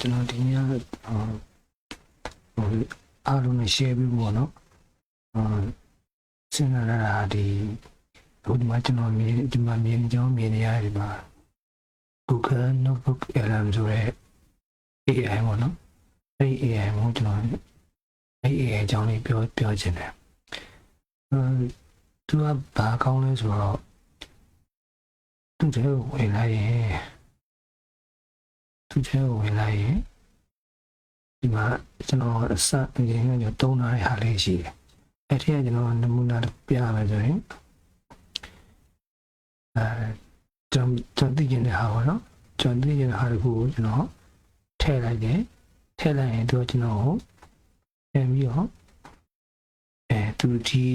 ကျွန်တော်ဒီနေ့အားလုံးနဲ့ share ပြီးပေါ့နော်စဉ်းစားရတာဒီဒီမှာကျွန်တော်မြင်နေရတယ်ပါ Google Notebook LM ဆိုတဲ့ AI ပေါ့နော်အဲ့ AI ကိုကျွန်တော်အဲ့ AI အကြောင်းလေးပြောချင်တယ်သူကဘာကောင်းလဲဆိုတော့သူ့တဲ့ဝင်လာရင်ဒီမှာကျွန်တော်အစအရင်ကကျွန်တော်တုံးထားတဲ့ဟာလေးရှိတယ်အဲ့ဒီကကျွန်တော်နမူနာပြရမယ်ဆိုရင်ကျွန်တော်သိကျင်တဲ့ဟာပေါ့နော်ကျွန်တော်သိကျင်တဲ့ဟာတခုကိုကျွန်တော်ထည့်လိုက်ရင်သူကကျွန်တော်ကိုပြန်ပြီးတော့သူဒီ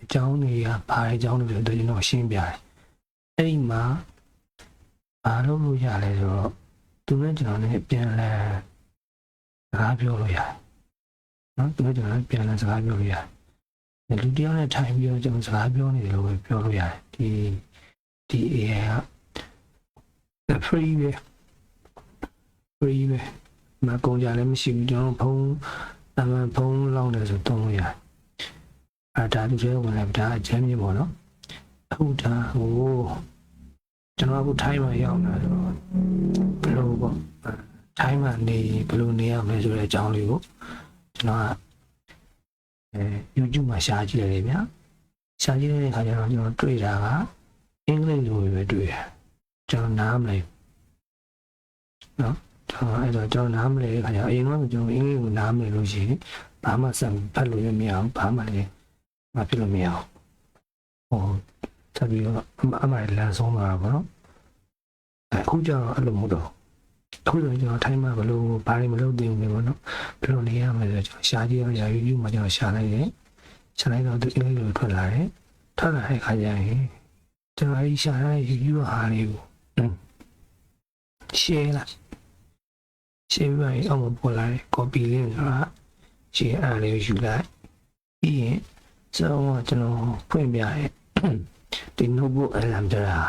အကြောင်းတွေကဘာအကြောင်းတွေဆိုတော့ကျွန်တော်ရှင်းပြတယ်အဲ့ဒီမှာဘာလို့လို့ရလဲဆိုတော့သူနဲ့ကျွန်တော်နဲ့ပြန်လဲစကားပြောလို့ရတယ်နော်သူနဲ့ကျွန်တော်နဲ့ပြန်လဲစကားပြောလို့ရတယ်လူတယောက်နဲ့ထိုင်ပြီးတော့ကျွန်တော်စကားပြောနေတယ်လို့ပဲပြောလို့ရတယ်ဒီ AI က free ပဲမကုန်ကြလည်းမရှိဘူးကျွန်တော်ဖုန်းလောင်းတယ်ဆိုတုံးလို့ရတယ်ဒါသူတွေဝင်လာဒါအချမ်းမြေပေါ့နော်အခုဒါဟိုကျွန်တော်အခုထိုင်းမှာရောက်လာတော့ဘယ်လိုပေါ့ထိုင်းမှာနေဘယ်လိုနေရမလဲဆိုတဲ့အကြောင်းလေးကိုကျွန်တော်ကYouTube မှာရှာကြည့်ရတယ်ဗျာရှာကြည့်တဲ့အခါကျတော့ကျွန်တော်တွေ့တာကအင်္ဂလိပ်လိုပဲတွေ့တယ်ကျွန်တော်နားမလဲနော်အဲ့တော့ကျွန်တော်နားမလဲတဲ့အခါကျတော့အရင်ကကျွန်တော်အင်္ဂလိပ်ကိုနားမလဲလို့ရှိရင်ဘာမှဆက်ဖတ်လို့မရအောင်ဘာမှလည်းမဖြစ်လို့မရအောင်ဆက်ပြီးတော့အမှန်လမ်းဆုံးလာတာပေါ့နော်အခုကျတော့အဲ့လိုမဟုတ်တော့အခုဆိုရင်ကျွန်တော်ထိုင်းမှာဘယ်လိုဘာတွေမလုပ်သင့်ဘူးပေါ့နော်ဘယ်လိုနေရမလဲဆိုတော့ကျွန်တော်ရှာကြည့်ရ YouTube မှာကျွန်တော်ရှာလိုက်တော့သူအင်္ဂလိပ်လိုထွက်လာတဲ့ခါကျရင်ကျွန်တော်အဲ့ရှာတဲ့ YouTube ဟာလေးကိုshare ပြီးရင်အောက်မှာပေါ်လာတဲ့ copy link ဆိုတာshare အားလေးကိုယူလိုက်ပြီးရင်ကျွန်တော်ဖွင့်ပြရဲဒီ notebook LM ကြတာ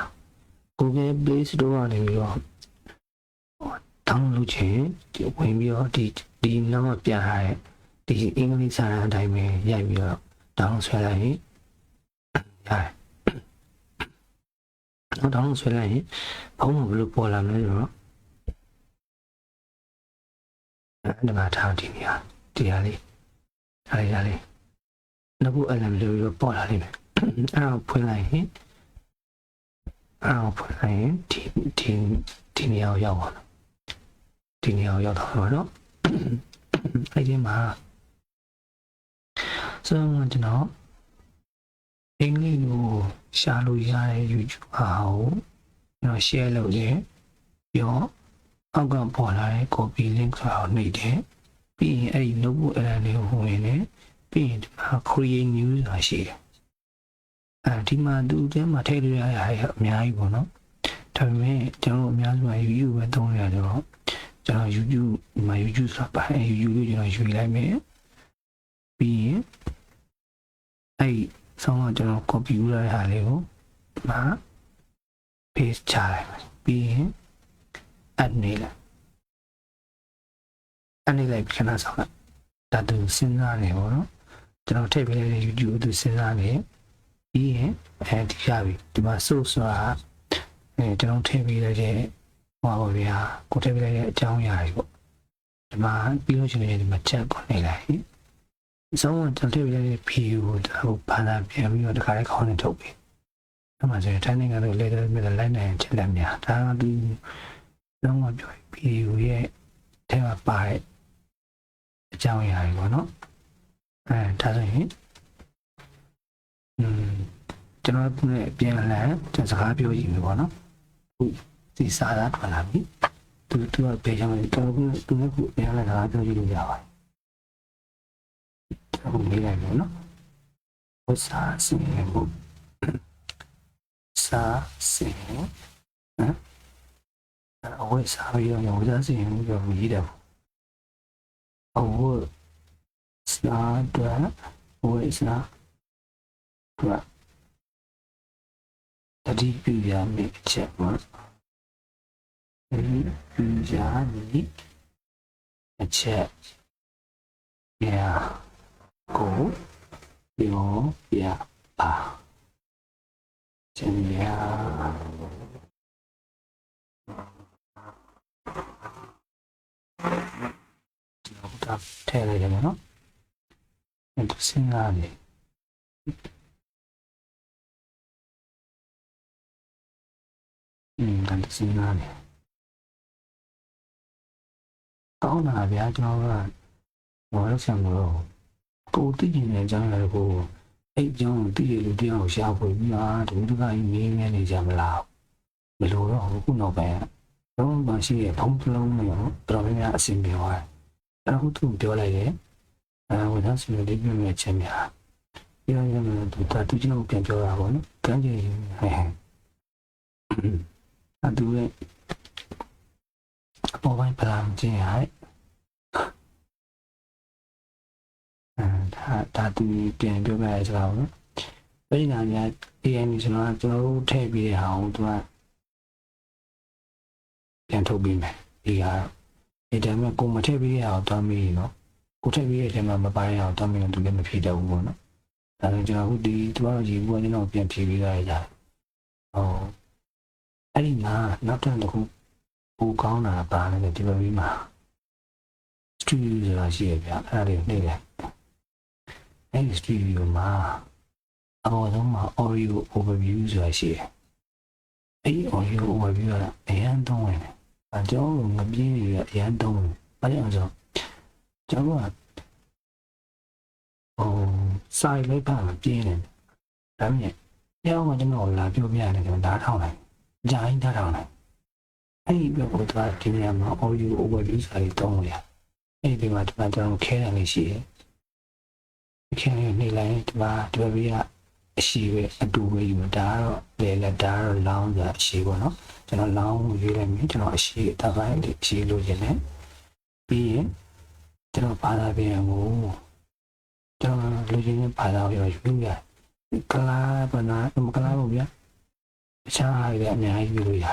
Google Play Store ကနေပြီးတော့download လုပ်ချင်ဒီဝင်ပြီးတော့ဒီနောက်မှာပြထားတဲ့ဒီအင်္ဂလိပ်စာတမ်းအတိုင်းပဲရိုက်ပြီးတော့ download ဆွဲလိုက်ရင်ရတယ်။ download ဆွဲလိုက်ရင်ဘုံဘယ်လိုပေါ်လာမလဲဆိုတော့ဒီမှာထားဒီနေရာလေးဒါလေးနောက်ဘူးအလမ်လို့ပေါ်လာလိမ့်မယ်အဲ့ဒါဖွင့်လိုက်ရင်ဒီနေရာကိုရောက်ပါတော့ဒီနေရာကိုရောက်တော့နော်အဲ့ဒီမှာဆိုတော့ကျွန်တော်အင်္ဂလိပ်ကိုရှာလို့ရတဲ့ YouTube အားကိုကျွန်တော် share လုပ်တယ်ပြီးတော့အောက်ကပေါ်လာတဲ့ copy link ဆိုတာကိုနှိပ်တယ်ပြီးရင်အဲ့ဒီ notebook LM လေးကိုဝင်တယ်ပြီးရင်ဒီမှာ create new ဆိုတာရှိတယ်ဒီမှာသူ့ထဲမှာထည့်လို့ရတဲ့အများကြီးပေါ့နော်ဒါပေမဲ့ကျွန်တော်အများစုက YouTube ပဲသုံးရကြတော့ကျွန်တော် YouTube မှာ YouTube ဆိုတာပါ YouTube လို့ကျွန်တော်ယူလိုက်မယ်ပြီးရင်အဲ့ဆောင်းတော့ကျွန်တော် copy လုပ်ရတဲ့ဟာလေးကိုမှာ paste ချလိုက်မယ်ပြီးရင် add နေလိုက်ခဏဆောင်လိုက်ဒါသူစဉ်းစားနေပေါ့နော်ကျွန်တော်ထည့်ပေးလိုက်တဲ့ YouTube ကိုသူစဉ်းစားနေပြီးရင်ဒီရပြီဒီမှာ source ဆိုတာကျွန်တော်ထည့်ပေးလိုက်တဲ့ဟောပါဗျာကိုထည့်ပေးလိုက်တဲ့အကြောင်းအရာတွေပေါ့ဒီမှာပြီးလို့ရှိရင်ဒီမှာ check ကိုနှိပ်လိုက်အဆုံးကကျွန်တော်ထည့်ပေးလိုက်တဲ့ view ကိုဘာသာပြန်ပြီးတော့တခါလေးခေါင်းနဲ့ထုတ်ပေးအဲ့မှာဆိုရင်ထိုင်းနိုင်ငံတို့လေတဲ့မြေလိုက်နိုင်ချက်လက်များဒါကဒီလုံးဝပြော view ရဲ့ထဲမှာပါတဲ့အကြောင်းအရာတွေပေါ့နော်ဒါဆိုရင်ကျွန်တော်ကပြန်လာကျွန်တော်စကားပြောကြည့်ပြီပေါ့နော်ခုဒီစာသားထွက်လာပြီသူကဘယ်ကြောင့်လဲကျွန်တော်ကသူနဲ့ခုပြန်လာစကားပြောကြည့်လို့ရပါတယ်အခုနေလိုက်ပြီနော်ဝစာစင်ဘူးစာစင်အဝိစာရောဝစာစင်ဘူးပြောပြီးတယ်အဝစာတော့ဝစာတော့တတိပြုရမယ့်အချက်ပေါ့ ပြရာနေအချက်ညာကိုပြောပြပါချင်ရဒါထဲလိုက်တယ်နော်ဒီစင်ကားနေဒါစင်ကားနေကောင်းတာဗျာကျွန်တော်ကဘာလို့ဆံမလို့ကိုသိကျင်တဲ့အကြောင်းအရာကိုအဲ့အကြောင်းကိုသိရလို့တရားကိုရှာဖွေပြီးဒီကကြီးမင်းနေကြမလားမလို့တော့ခုနောက်ပိုင်းတော့မရှိရဲ့ဖုန်းတစ်လုံးနဲ့တော်တော်များများအဆင်ပြေသွားတယ်အဲ့ဒါကိုသူပြောလိုက်တယ်ဝန်ထမ်းစီမံလေးပြည့်ချက်များပြောရရင်သူကျွန်တော်ပြန်ပြောတာပေါ့နော်ကမ်းခြေဟဲ့အတူရဲ့အပေါ်ပိုင်းပလန်ချင်းရဒါသူပြန်ပြောပြရစကားပေါ့နော်ပြည်နာများ AI ကျွန်တော်တို့ထည့်ပြီးတဲ့ဟာကိုသူကပြန်ထုတ်ပြီးမယ်ဒီကဒီတည်းမှာကိုမထည့်ပြီးတဲ့ဟာကိုတွမ်းပြီးနော်ကိုထည့်ပြီးတဲ့အချိန်မှာမပိုင်းရအောင်တွမ်းပြီးတော့သူလည်းမဖြေတတ်ဘူးပေါ့နော်ဒါဆိုကျွန်တော်တို့ဒီသူကတော့ရေဘူးကကျွန်တော်ပြန်ဖြေပြီးသားရကြအဲ့ဒီမှာနောက်တစ်ခုပိုကောင်းတာပါလဲဒီလိုပြီးမှာ studio ဆိုတာရှိရဗျအဲ့ဒါလေးနှိမ့်တယ်အဲ့ဒီ studio မှာအပေါ်ဆုံးမှာ audio overview ဆိုတာရှိတယ်အဲ့ဒီ audio overview ကအရင်သုံးဝင်တယ်အကြောင်းငပြင်းတွေကအရင်သုံးဝင်ဘာကြောင့်ဆိုကျွန်တော်ကစိုက်လိုက်ပါမပြင်းတယ်ဒါမြင်ပြောင်းမှကျွန်တော်လာပြောပြရတယ်ကျွန်တော်ဓာတ်ထောင်လိုက်ဂျိုင်းဓာတ်ထောင်လိုက်အဲ့ဒီပြောတော့ဒီနေရာမှာ audio overview စာတွေသုံးလို့ရအဲ့ဒီမှာကျွန်တော်ခဲတယ်လေးရှိတယ်ခဲနေနေလိုက်ဒီမှာဒီဘက်ကအရှိပဲအတူပဲယူဒါကတော့လေလက်ဒါကတော့လောင်းဆိုတာအရှိပေါ့နော်ကျွန်တော်လောင်းရွေးလိုက်ပြီကျွန်တော်အရှိအပိုင်းလေးအရှိလို့ရင်လည်းပြီးရင်ကျွန်တော်ဘာသာပြန်ကိုကျွန်တော်လူချင်းဘာသာပြောယူရကလာပနာမကလာဘူးဗျာတခြားဟာတွေအများကြီးယူလို့ရ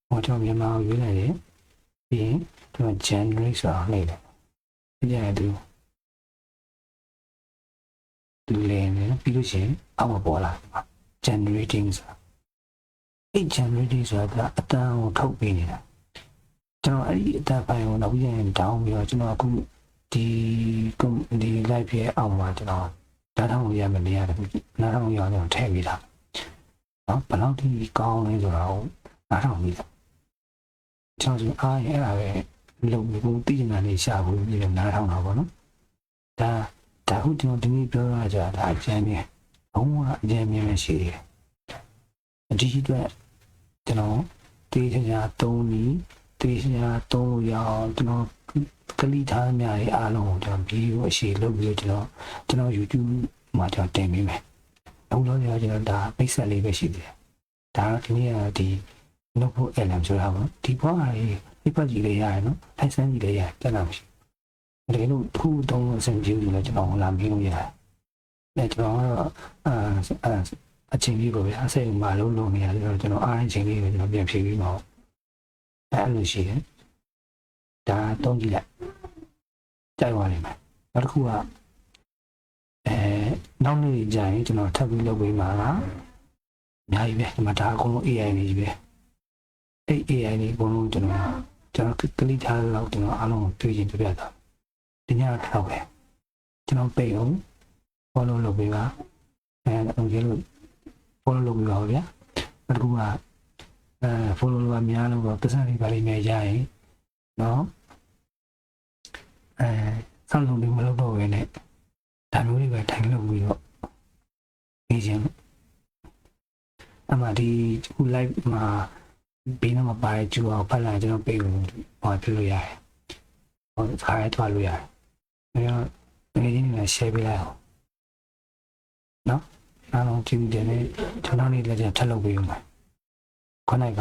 ဟောကျွန်တော်မြန်မာကိုရွေးလိုက်တယ်ပြီးရင်ကျွန်တော် generate ဆိုတာနှိပ်တယ်ဒီကြရင်သူလည်းနေပြီးလို့ရှိရင်အောက်မှာပေါ်လာ generating ဆိုတာအဲ့ generating ဆိုတာအတန်းကိုထုတ်ပေးနေတာကျွန်တော်အဲ့ဒီအတန်းပိုင်းကိုနောက်ပြီးရင် down ပြီးတော့ကျွန်တော်အခုဒီ live ရဲ့အောက်မှာကျွန်တော်ဓာတ်ထောင်လို့ရမယ်နေရတယ်နားထောင်ရအောင်ထည့်ပေးတာနော်ဘယ်လောက်ထိကောင်းလဲဆိုတာကိုနားထောင်ပြီးတာကျွန်တော်အားရအဲ့ဒါပဲလုံပြီးကိုသိနေတာနေရှာဖို့ပြီးတော့နားထောင်တာပေါ့နော်ဒါဟုတ်ကျွန်တော်ဒီနေ့ပြောရကြတာအကျဉ်းမြင်ဘုံကအကျဉ်းမြင်ရှိတယ်ဒီအတွက်ကျွန်တော်တေးချာသုံးပြီးတေးချာသုံးလို့ရအောင်ကျွန်တော်ကလိထားများရဲ့အားလုံးကိုကျွန်တော်ဗီဒီယိုအရှိလုပ်ပြီးတော့ကျွန်တော် YouTube မှာကျွန်တော်တင်ပေးမယ်အခုတော့ကျွန်တော်ဒါမိတ်ဆက်လေးပဲရှိသေးတယ်ဒါတော့ဒီနေ့ကဒီ notebook LM ဆိုတာပေါ့ဒီဘောဟာလေးပြပတ်ကြည့်လေးရတယ်နော်ထိုင်ဆန်းကြည့်လေးရတယ်တက်လာမရှိတကယ်လို့ခုသုံးလို့အဆင်ပြေလို့လည်းကျွန်တော်လာမင်းလို့ရတယ်။ကျွန်တော်ကတော့အချိန်ကြီးကိုပဲအစိမ်မှာလုံးလုံးနေရတယ်ကျွန်တော်အားအချိန်လေးပဲကျွန်တော်ပြန်ဖြည့်ပြီးမှာ။အဲ့လိုရှိတယ်။ဒါသုံးကြည့်လိုက်။ကြိုက်သွားလိမ့်မယ်။နောက်တစ်ခုကနောက်နေ့ကျရင်ကျွန်တော်ထပ်ပြီးလုပ်ပေးမှာလား။အများကြီးပဲဒီမှာဒါအကုန်လုံး AI နေကြီးပဲ။အဲ့ AI နေအကုန်လုံးကျွန်တော်ကလစ်ထားလောက်ကျွန်တော်အားလုံးကိုတွေ့ချင်းပြပြတာ။ဒီညတော့ပဲကျွန်တော်ပိတ်အောင် follow လုပ်ပေးပါအခုကျလို့ follow လုပ်ပေးပါဦးဗျာနောက်တစ်ခုကfollow လုပ်ပါများလို့ပတ်စံလေးပါလိမ့်မယ်ရရင်နော်ဆောင်းလုံးလေးမလုပ်တော့ဘဲနဲ့ဒါမျိုးတွေပဲထိုင်လုပ်ပြီးတော့နေခြင်းအမှဒီခု live မှာဘေးမှာပါကျူအောင်ဖတ်လိုက်ကျွန်တော်ပိတ်လို့ဟောပြလို့ရတယ်ဟောခါရသွားလို့ရတယ်ငယ်ချင်းတွေ share ပေးလိုက်အောင်နော်အားလုံးကြည့်ကြတယ်ကျွန်တော်နေ့လည်းထပ်လုပ်ပေးဦးမယ်ခေါင်းနိုင်က